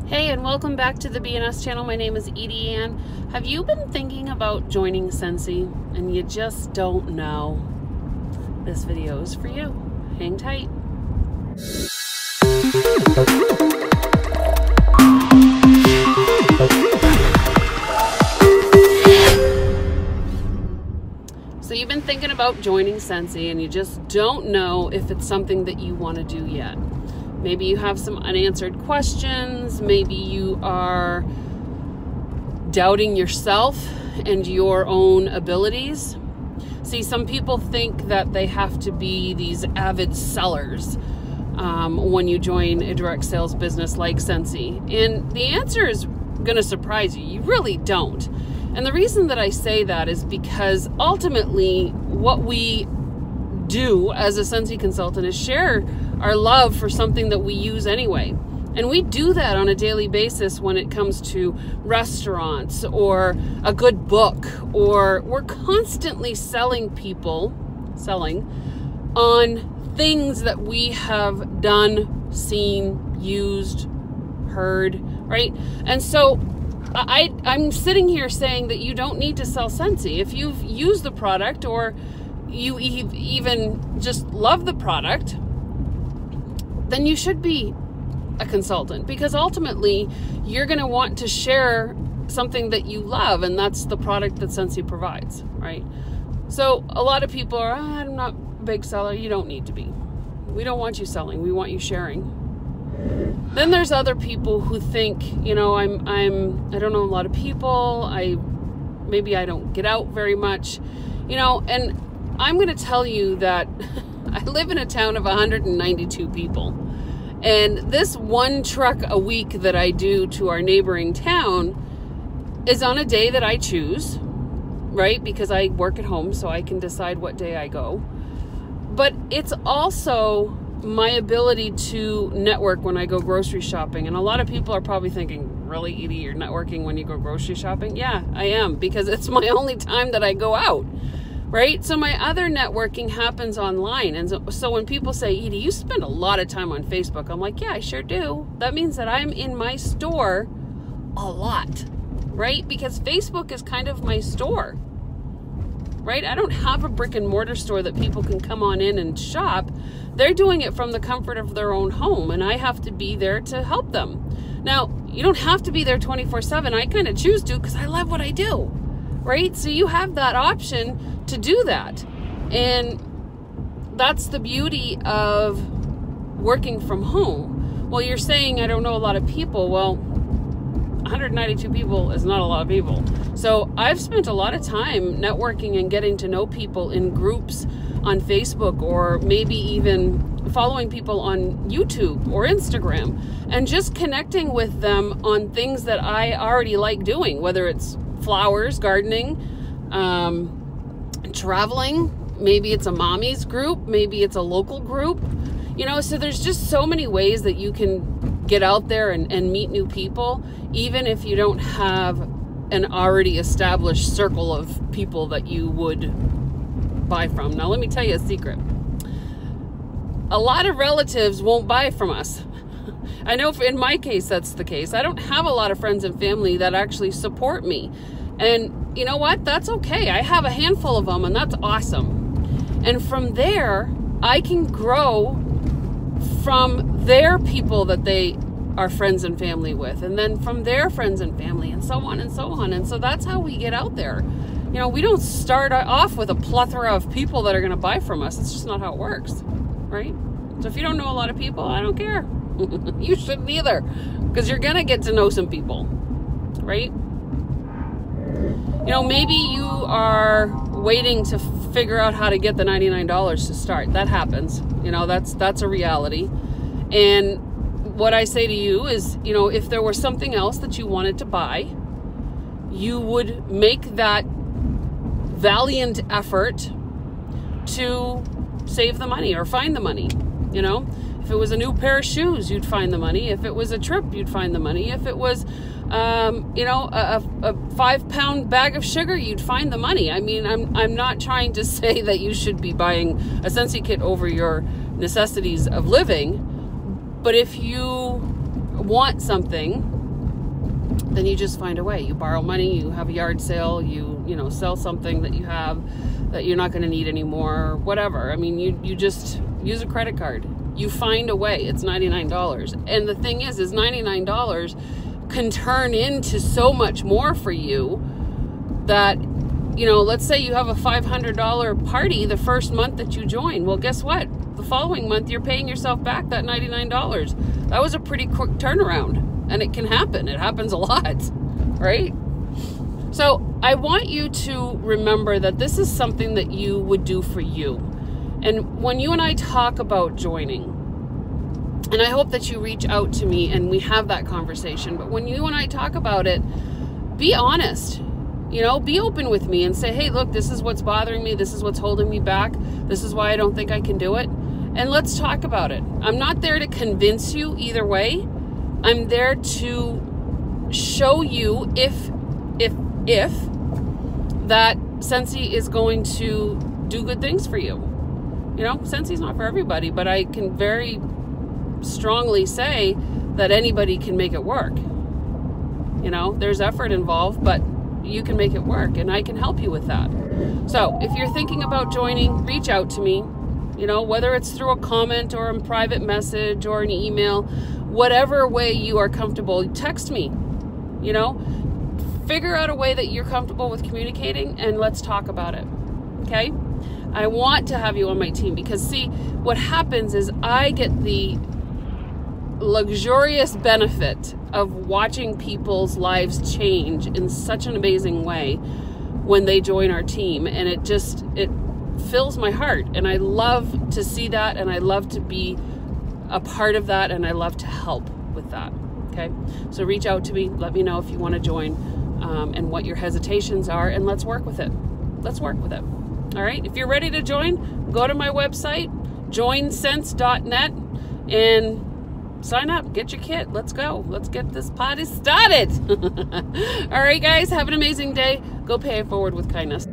Hey, and welcome back to the BNS channel. My name is EdieAnne. Have you been thinking about joining Scentsy and you just don't know? This video is for you. Hang tight. So you've been thinking about joining Scentsy and you just don't know if it's something that you want to do yet. Maybe you have some unanswered questions. Maybe you are doubting yourself and your own abilities. See, some people think that they have to be these avid sellers when you join a direct sales business like Scentsy. And the answer is going to surprise you. You really don't. And the reason that I say that is because ultimately what we do as a Scentsy consultant is share our love for something that we use anyway. And we do that on a daily basis when it comes to restaurants or a good book, or we're constantly selling on things that we have done, seen, used, heard, right? And so I'm sitting here saying that you don't need to sell Scentsy. If you've used the product or you even just love the product, then you should be a consultant, because ultimately you're going to want to share something that you love, and that's the product that Scentsy provides, right? So a lot of people are, I'm not a big seller. You don't need to be. We don't want you selling. We want you sharing. Then there's other people who think, you know, I don't know a lot of people. Maybe I don't get out very much, you know, and I'm going to tell you that I live in a town of 192 people. And this one truck a week that I do to our neighboring town is on a day that I choose, right? Because I work at home, so I can decide what day I go. But it's also my ability to network when I go grocery shopping. And a lot of people are probably thinking, really, Edie, you're networking when you go grocery shopping? Yeah, I am, because it's my only time that I go out. Right? So my other networking happens online. And so when people say, Edie, you spend a lot of time on Facebook, I'm like, yeah, I sure do. That means that I'm in my store a lot, right? Because Facebook is kind of my store, right? I don't have a brick and mortar store that people can come on in and shop. They're doing it from the comfort of their own home, and I have to be there to help them. Now, you don't have to be there 24/7. I kind of choose to because I love what I do, right? So you have that option to do that. And that's the beauty of working from home. Well, you're saying I don't know a lot of people. Well, 192 people is not a lot of people. So I've spent a lot of time networking and getting to know people in groups on Facebook, or maybe even following people on YouTube or Instagram, and just connecting with them on things that I already like doing, whether it's flowers, gardening, traveling, maybe it's a mommy's group, maybe it's a local group, you know. So there's just so many ways that you can get out there and meet new people, even if you don't have an already established circle of people that you would buy from. Now, let me tell you a secret. A lot of relatives won't buy from us. I know in my case, that's the case. I don't have a lot of friends and family that actually support me. And you know what? That's okay. I have a handful of them, and that's awesome. And from there, I can grow from their people that they are friends and family with, and then from their friends and family, and so on and so on. And so that's how we get out there. You know, we don't start off with a plethora of people that are going to buy from us. It's just not how it works, right? So if you don't know a lot of people, I don't care. You shouldn't either, because you're going to get to know some people, right? You know, maybe you are waiting to figure out how to get the $99 to start. That happens. You know, that's a reality. And what I say to you is, you know, if there was something else that you wanted to buy, you would make that valiant effort to save the money or find the money. You know, if it was a new pair of shoes, you'd find the money. If it was a trip, you'd find the money. If it was you know, a 5-pound bag of sugar, you'd find the money. I mean, I'm not trying to say that you should be buying a Scentsy kit over your necessities of living, but if you want something then you just find a way. You borrow money, you have a yard sale, you know, sell something that you have that you're not going to need anymore, whatever. I mean, you just use a credit card. You find a way. It's $99. And the thing is $99 can turn into so much more for you that, you know, let's say you have a $500 party the first month that you join. Well, guess what? The following month, you're paying yourself back that $99. That was a pretty quick turnaround, and it can happen. It happens a lot, right? So I want you to remember that this is something that you would do for you. And when you and I talk about joining, and I hope that you reach out to me and we have that conversation, but when you and I talk about it, be honest. You know, be open with me and say, hey, look, this is what's bothering me. This is what's holding me back. This is why I don't think I can do it. And let's talk about it. I'm not there to convince you either way. I'm there to show you if that Scentsy is going to do good things for you. You know, Scentsy's not for everybody, but I can very strongly say that anybody can make it work. You know, there's effort involved, but you can make it work, and I can help you with that. So if you're thinking about joining, reach out to me, you know, whether it's through a comment or a private message or an email, whatever way you are comfortable, text me, you know, figure out a way that you're comfortable with communicating, and let's talk about it. Okay? I want to have you on my team because, see, what happens is I get the luxurious benefit of watching people's lives change in such an amazing way when they join our team, and it fills my heart, and I love to see that, and I love to be a part of that, and I love to help with that. Okay, so reach out to me, let me know if you want to join, and what your hesitations are, and let's work with it. All right, if you're ready to join, go to my website, joinsense.net, and sign up, get your kit. Let's go. Let's get this party started. All right, guys, have an amazing day. Go pay it forward with kindness.